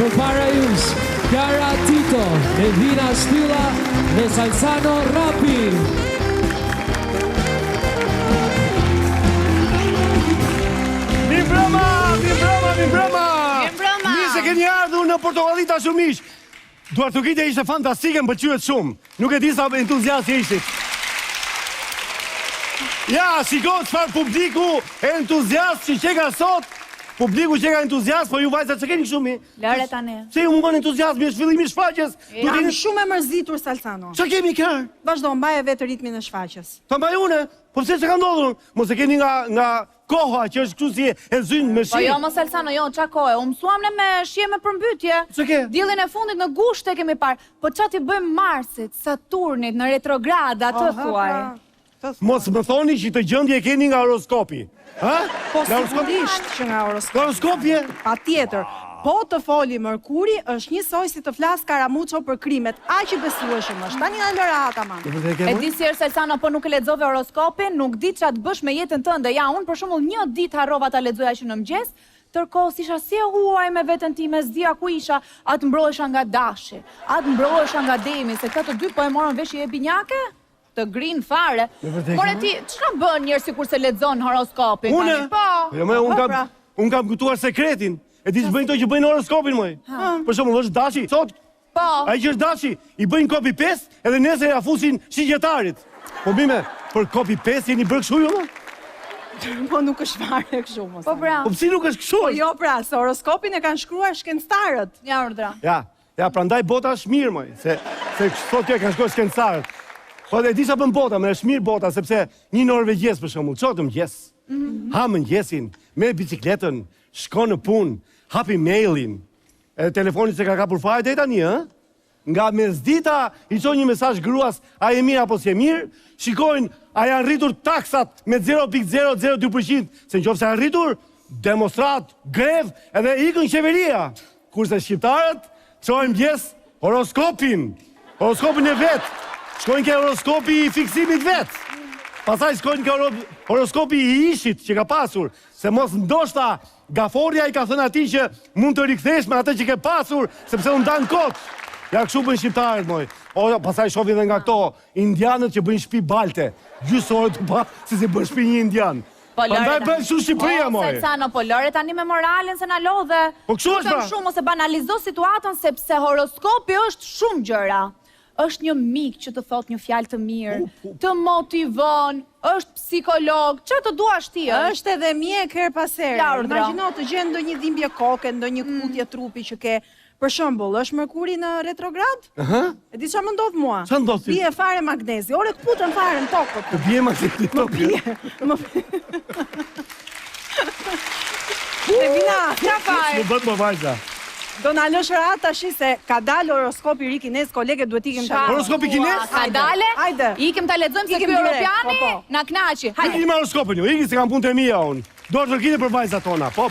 Përpara jush, Chiara Tito, Edina Shtylla dhe Salsano Rapi. Mi mbrëma! Mirë se keni ardhur në Portokallita shumish. Duartokitja ishte fantastike, më pëlqyet shumë. Nuk e di sa entuziast ishit. Ja, shiko çfarë publiku entuziast që qeka sot. Publiku që ka entuziast, po ju vajza që keni kështu mi? Lare tani. Se ju mungon entuziasmi, është fillimi i shfaqjes. Jam shumë e mërzitur, Salsano. Qa kemi kërë? Vazhdo, mbaje vetë ritmin e shfaqjes. Ta mbaj une, po pse që ka ndodhur? Mos e keni nga koha që është kështu si e zynë me shi. Po jo, mos Salsano, jo, qa kohë, u mësuam ne me shije me përmbytje. Që ke? Diellin e fundit në gushte kemi parë. Po qa ti bëjmë Marsit, Saturnit, në retrograd, atë thuaj. Mos më thoni që të gjëndje keni nga horoskopi. Ha? Po sigurisht që nga horoskopi. Horoskopje? Pa tjetër. Po të foli Mërkuri është njësoj si të flas Karamuço për krimet. Aq i besueshëm është. Tani na lëra Ataman. E di si është Salsano, po nuk e lexove horoskopin, nuk di ç'a të bësh me jetën tënde. Ja, unë për shembull një ditë harrova ta lexoja që në mëngjes, tërkohës isha si e huaj me veten time, s'dia ku isha, atë mbrohesha nga Dashi, atë mbrohesha nga Demi, se këta të dy po e morën vesh i ebinjake? Të grin fare. Por e ti, ç'ka bën njerëz sikur se lexon horoskopin? Une? Po. Jo, unë kam gëtuar sekretin. E di që bëjnë to që bëjnë horoskopin, moj. Për shembull, është Dashi, sot, Po. ai që është Dashi, i bëjnë copy paste edhe nesër ja fusin shigjetarit. Po bime, për copy paste jeni bërë kështu ju, mo? Po nuk është fare kështu mos. Po pra. Po psi nuk është kështu? Po jo pra, se horoskopin e kanë shkruar shkencëtarët. Ja urdhra. Ja, prandaj bota është mirë, moj, se sot ja kanë shkruar shkencëtarët. Po dhe di sa bën bota, më është mirë bota, sepse një norvegjes për shembull, çfarë të mëngjes? Ha mëngjesin, merr bicikletën, shkon në punë, hapi mailin. Edhe telefoni se ka kapur fare deri tani, ë? Nga mesdita i çon një mesazh gruas, a je mirë apo s'je mirë? Shikojnë, a janë rritur taksat me 0.002%, se nëse janë rritur, demonstrat, grev, edhe ikën qeveria. Kurse shqiptarët çojnë mëngjes horoskopin e vet. Shkojnë ke horoskopi i fiksimit vetë. Pasaj shkojnë ke horoskopi i ishit që ka pasur. Se mos ndoshta gaforja i ka thënë ati që mund të rikthesh me atë që ke pasur, sepse unë danë kotë. Ja kështu bëjnë shqiptarët, moj. Pasaj shofi dhe nga këto indianët që bëjnë shtëpi balte. Gjysore të pa, si bëjnë shtëpi një indian. Pandaj bëjnë kështu Shqipëria, moj. Salsano, po lore tani me moralin se na lodhe. Po kështu është, pra. Shumë ose banalizo situatën sepse horoskopi është shumë gjëra. Është një mik që të thot një fjalë të mirë, të motivon, është psikolog, që të duash ti, është edhe mjek her pas here. Imagjino të gjen ndonjë dhimbje koke, ndonjë kutje trupi që ke. Për shembull, është Mërkuri në retrograd? E di çfarë më ndodh mua? Çfarë ndodh ti? Bie fare magnezi. Ore kputën fare në tokë. Të bie magnezi në tokë. Evina, çfarë fare? Më bët më vajza. Do na lësh rahat tash se ka dalë horoskopi i ri kinez, kolege, duhet ikim ta. Horoskopi kinez? Ka dalë? Hajde. Ikim ta lexojmë se ky europiani na knaqi. Hajde. Ikim horoskopin ju, iki se kam punë të mia unë. Do të vërkitë për vajzat tona, po.